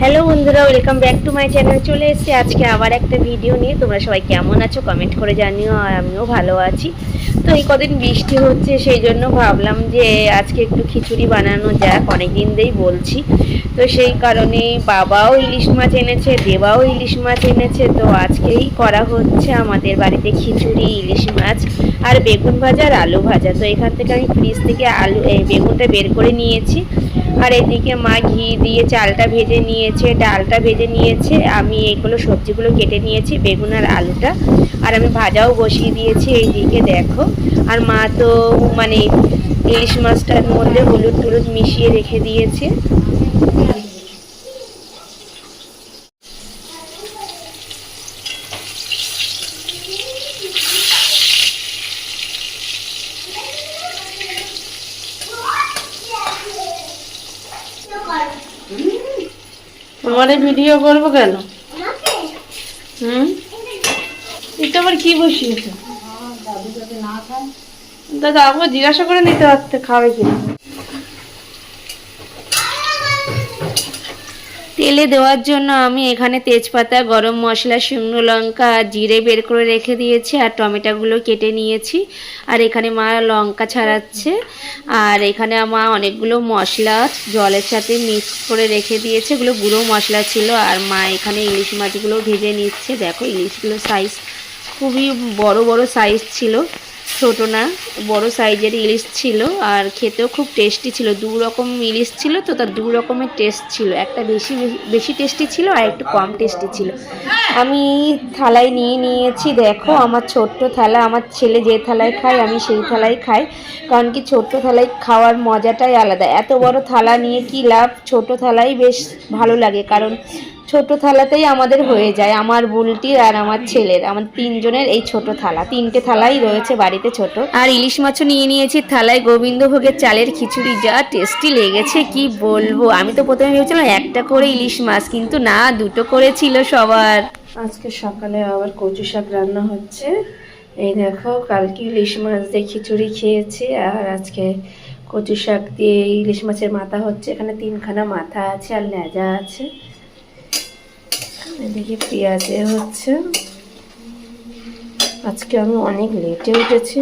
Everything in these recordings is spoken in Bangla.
হ্যালো বন্ধুরা, welcome back to my channel. চলে এসেছি আজকে আবার একটা ভিডিও নিয়ে। তোমরা সবাই কেমন আছো কমেন্ট করে জানিও, আর আমিও ভালো আছি। তো এই কদিন বৃষ্টি হচ্ছে, সেই জন্য ভাবলাম যে আজকে একটু খিচুড়ি বানানো যাক, অনেক দিন ধরেই বলছি। তো সেই কারণেই বাবাও ইলিশ মাছ এনেছে, দেবাও ইলিশ মাছ এনেছে। তো আজকেই করা হচ্ছে আমাদের বাড়িতে খিচুড়ি, ইলিশ মাছ আর বেগুন ভাজা আর আলু ভাজা। তো এখান থেকে আমি ফ্রিজ থেকে বেগুনটা বের করে নিয়েছি। আর এদিকে মা ঘি দিয়ে চালটা ভেজে নিয়েছে, ডালটা ভেজে নিয়েছে, আমি এইগুলো সবজিগুলো কেটে নিয়েছি, বেগুন আর আলুটা। আর আমি ভাজাও বসিয়ে দিয়েছি এইদিকে দেখো। আর মা তো মানে ইলিশ মাছটার মধ্যে হলুদ টলুদ মিশিয়ে রেখে দিয়েছে। তোমার ভিডিও করবো কেন? এটা আবার কি বসিয়েছে? দাদা আমাকে জিজ্ঞাসা করে নিতে পারতে খাবে কিনা। তেলে দেওয়ার জন্য আমি এখানে তেজপাতা, গরম মশলা, শুকনো লঙ্কা আর জিরে বের করে রেখে দিয়েছি, আর টমেটোগুলো কেটে নিয়েছি। আর এখানে মা লঙ্কা ছাড়াচ্ছে। আর এখানে মা অনেকগুলো মশলা জলের সাথে মিক্স করে রেখে দিয়েছে, এগুলো গুঁড়ো মশলা ছিল। আর মা এখানে ইলিশ মাছগুলো ভেজে নিচ্ছে। দেখো ইলিশগুলো সাইজ খুবই বড় বড় সাইজ ছিল, ছোট না, বড় সাইজের ইলিশ ছিল। আর খেতেও খুব টেস্টি ছিল। দু রকম ইলিশ ছিল, তো তার দু রকমের টেস্ট ছিল, একটা বেশি বেশি টেস্টি ছিল আর একটু কম টেস্টি ছিল। আমি থালায় নিয়ে নিয়েছি। দেখো আমার ছোট্ট থালা, আমার ছেলে যে থালায় খায় আমি সেই থালায় খাই, কারণ কি ছোট্ট থালায় খাওয়ার মজাটাই আলাদা। এত বড় থালা নিয়ে কি লাভ, ছোট থালাই বেশ ভালো লাগে, কারণ ছোট থালাতেই আমাদের হয়ে যায়, আমার বুলটির আর আমার ছেলের, আমাদের তিনজনের এই ছোট থালা, তিনটে থালাই রয়েছে বাড়িতে ছোট। আর ইলিশ মাছও নিয়ে নিয়েছি থালায়। গোবিন্দভোগের চালের খিচুড়ি যা টেস্টি লেগেছে কি বলবো। আমি তো প্রথমে ভেবেছিলাম একটা করে ইলিশ মাছ, কিন্তু না, দুটো করেছিল সবার। আজকে সকালে আবার কচু শাক রান্না হচ্ছে। এই দেখো, কালকে ইলিশ মাছ দিয়ে খিচুড়ি খেয়েছি, আর আজকে কচু শাক দিয়ে ইলিশ মাছের মাথা হচ্ছে। এখানে তিনখানা মাথা আছে আর লেজা আছে। এদিকে পেঁয়াজে হচ্ছে। আজকে আমি অনেক লেটে উঠেছি,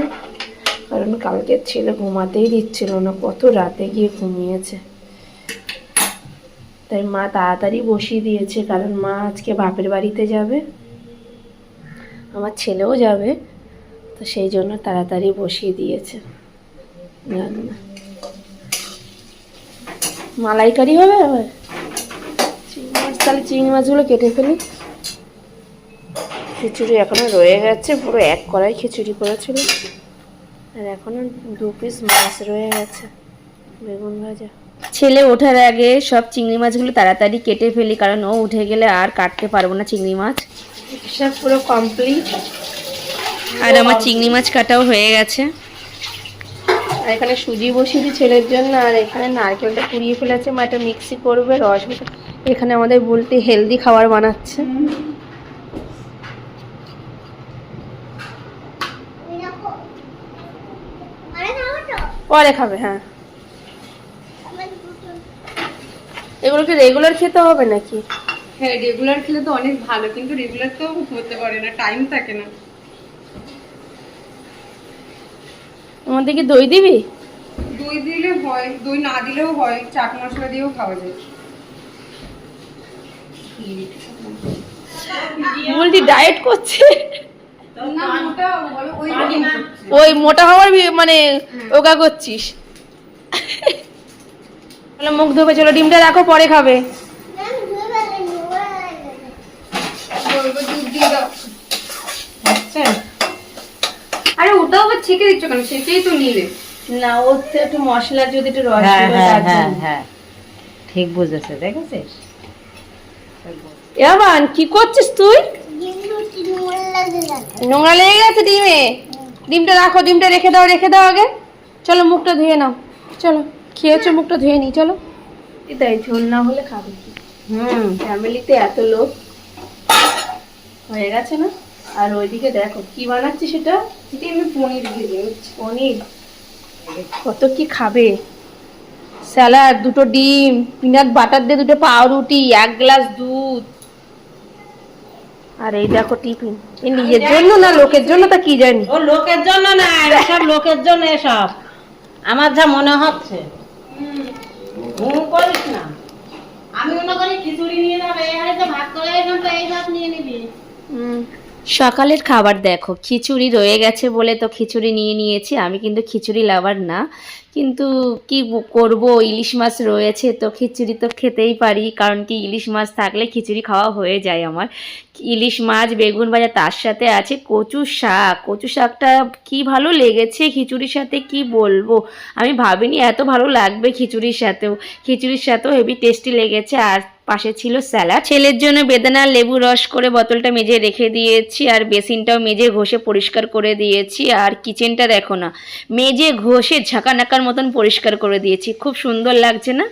কারণ কালকের ছেলে ঘুমাতেই দিচ্ছিল না, কত রাতে গিয়ে ঘুমিয়েছে। তাই মা তাড়াতাড়ি বসিয়ে দিয়েছে, কারণ মা আজকে বাপের বাড়িতে যাবে, আমার ছেলেও যাবে, তো সেই জন্য তাড়াতাড়ি বসিয়ে দিয়েছে রান্না। মালাইকারি হবে আবার চিংড়ি মাছ, তাহলে চিংড়ি মাছগুলো কেটে ফেলি। খিচুড়ি এখনো রয়ে গেছে, পুরো এক কড়াই খিচুড়ি করেছিল, আর এখনো 2 পিস মাছ রয়ে গেছে। বেগুন ভাজা। ছেলে ওঠার আগে সব চিংড়ি মাছগুলো তাড়াতাড়ি কেটে ফেলি, কারণ ও উঠে গেলে আর কাটতে পারবো না চিংড়ি মাছ। সব পুরো কমপ্লিট। আর আমার চিংড়ি মাছ কাটাও হয়ে গেছে। আর এখানে সুজি বসিয়ে দিই ছেলের জন্য, আর এখানে নারকেলটা কুড়িয়ে ফেলেছে, মা এটা মিক্সি করবে রস। এখানে আমাদের বলতে হেলদি খাবার বানাচ্ছে। পরে খাবে, হ্যাঁ। এগুলোকে রেগুলার খেতে হবে নাকি? হ্যাঁ, রেগুলার খেলে তো অনেক ভালো, কিন্তু রেগুলার তো হতে পারে না, টাইম থাকে না। আমাদের কি দই দিবি? দই দিলে হয়, দই না দিলেও হয়, চাট মশলা দিয়েও খাওয়া যায়। বলছি ডায়েট করছে, না মোটা বলো, ওই মোটা হওয়ার মানে ওগা করছিস। চলো মুখ ধোবে, চলো ডিমটা রাখো, পরে খাবে। দুধ দিয়ে দাও। আচ্ছা, আরে ওটাও আবার ছেঁকে দিচ্ছ কেন? ছেঁকেই তো নিলে। না, ওর তো একটু মশলা যদি একটু রস হ্যাঁ দিলো, হ্যাঁ তার হ্যাঁ জন্য। হ্যাঁ, ঠিক বুঝেছে, দেখেছিস? ইয়াবান কি করছিস তুই? নোংরা লেগে গেছে ডিমে। ডিমটা রাখো, ডিমটা রেখে দাও, রেখে দাও আগে। চলো মুখটা ধুয়ে নাও, চলো খেয়েছো, মুখটা ধুয়ে নি, চলো। এটাই ঝোল না হলে খাবে কি? ফ্যামিলিতে এত লোক হয়ে গেছে না। আর ওইদিকে দেখো কি বানাচ্ছি, সেটা এটা আমি পনির ভেজে নিচ্ছি। পনির। কত কি খাবে, স্যালাড, 2টো ডিম, পিনাট বাটার দিয়ে 2টো পাউরুটি, 1 গ্লাস দুধ। আর এই দেখো টিফিন। এ নিজের জন্য না লোকের জন্য তা কি জানি। ও লোকের জন্য না, এসব লোকের জন্য এসব। আমার যা মনে হচ্ছে করিস না। আমি মনে করি খিচুড়ি নিয়ে যাবে, এই হাড়িতে ভাত করে এখান তো এই ভাত নিয়ে নিবি। সকালের খাবার দেখো, খিচুড়ি রয়ে গেছে বলে তো খিচুড়ি নিয়ে নিয়েছি। আমি কিন্তু খিচুড়ি লাভার না, কিন্তু কি করব, ইলিশ মাছ রয়েছে তো খিচুড়ি তো খেতেই পারি, কারণ কি ইলিশ মাছ থাকলে খিচুড়ি খাওয়া হয়ে যায় আমার। ইলিশ মাছ, বেগুন ভাজা, তার সাথে আছে কচু শাক। কচু শাকটা কি ভালো লেগেছে খিচুড়ির সাথে, কি বলবো। আমি ভাবিনি এত ভালো লাগবে খিচুড়ির সাথেও হেভি টেস্টি লেগেছে। আর পাশে ছিল স্যালাড। ছেলের জন্য বেদানা লেবু রস করে বোতলটা মেজে রেখে দিয়েছি, আর বেসিনটাও মেজে ঘষে পরিষ্কার করে দিয়েছি। আর কিচেনটা দেখো না, মেজে ঘষে ঝাঁকানাকার মতন পরিষ্কার করে দিয়েছি। খুব সুন্দর লাগছে না?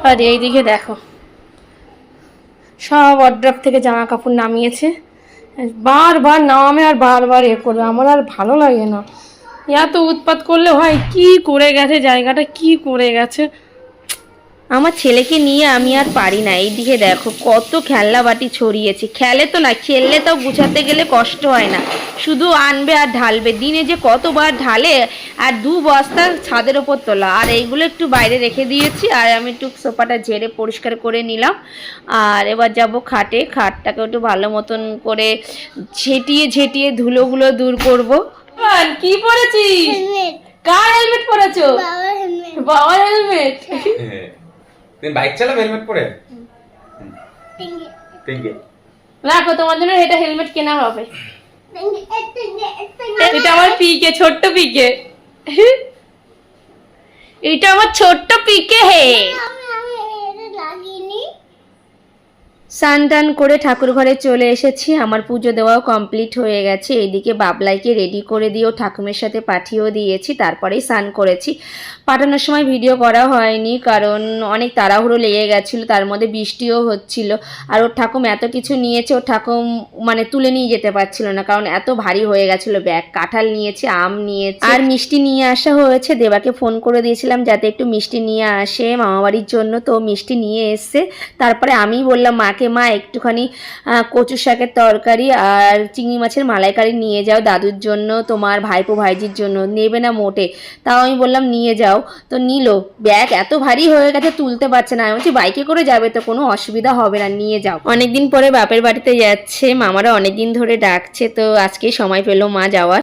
আর এইদিকে দেখো সব ওয়ার্ড্রপ থেকে জামা কাপড় নামিয়েছে, বারবার নামে আর বারবার করবে। আমার আর ভালো লাগে না, এত উৎপাত করলে হয়। কি করে গেছে জায়গাটা, কি করে গেছে। আমার ছেলেকে নিয়ে আমি আর পারি না। এইদিকে দেখো কত খেলনা বাটি ছড়িয়েছে। খেলে তো না, খেললে তো গুছাতে গেলে কষ্ট হয় না, শুধু আনবে আর ঢালবে। দিনে যে কতবার ঢালে, আর 2 বস্তা ছাদের ওপর তোলা। আর এইগুলো একটু বাইরে রেখে দিয়েছি, আর আমি একটু সোফাটা ঝেড়ে পরিষ্কার করে নিলাম। আর এবার যাব খাটে, খাটটাকে একটু ভালো মতন করে ঝেঁটিয়ে ধুলোগুলো দূর করব। কি পরেছিস? কার হেলমেট পরেছো? বাবার হেলমেট। তুমি বাইক চালাবে হেলমেট পরে? পিঙ্কি রাখো, তোমার জন্য এটা হেলমেট কেনা হবে। এটা আমার পিকে, ছোট্ট পিকে। এটা আমার ছোট্ট পিকে হে। স্নান টান করে ঠাকুর ঘরে চলে এসেছি। আমার পুজো দেওয়াও কমপ্লিট হয়ে গেছে। এইদিকে বাবলাইকে রেডি করে দিয়েও ঠাকুমের সাথে পাঠিয়েও দিয়েছি, তারপরেই স্নান করেছি। পাঠানোর সময় ভিডিও করা হয়নি, কারণ অনেক তাড়াহুড়ো লেগে গেছিলো, তার মধ্যে বৃষ্টিও হচ্ছিল। আর ওর ঠাকুম এত কিছু নিয়েছে, ওর ঠাকুম মানে তুলে নিয়ে যেতে পারছিল না, কারণ এত ভারী হয়ে গেছিলো ব্যাগ। কাঁঠাল নিয়েছে, আম নিয়েছে, আর মিষ্টি নিয়ে আসা হয়েছে। দেবাকে ফোন করে দিয়েছিলাম যাতে একটু মিষ্টি নিয়ে আসে মামাবাড়ির জন্য, তো মিষ্টি নিয়ে এসছে। তারপরে আমি বললাম মাকে, মা একটুখানি কচু শাকের তরকারি আর চিংড়ি মাছের মালাইকারি নিয়ে যাও দাদুর জন্য, তোমার ভাইপো ভাইজির জন্য। নেবে না মোটে, তাও আমি বললাম নিয়ে যাও, তো নিল। ব্যাগ এত ভারী হয়ে গেছে তুলতে পারছে না। আমি বলছি বাইকে করে যাবে তো, কোনো অসুবিধা হবে না, নিয়ে যাও। অনেকদিন পরে বাপের বাড়িতে যাচ্ছে, মামারা অনেকদিন ধরে ডাকছে, তো আজকেই সময় পেলো মা যাওয়ার।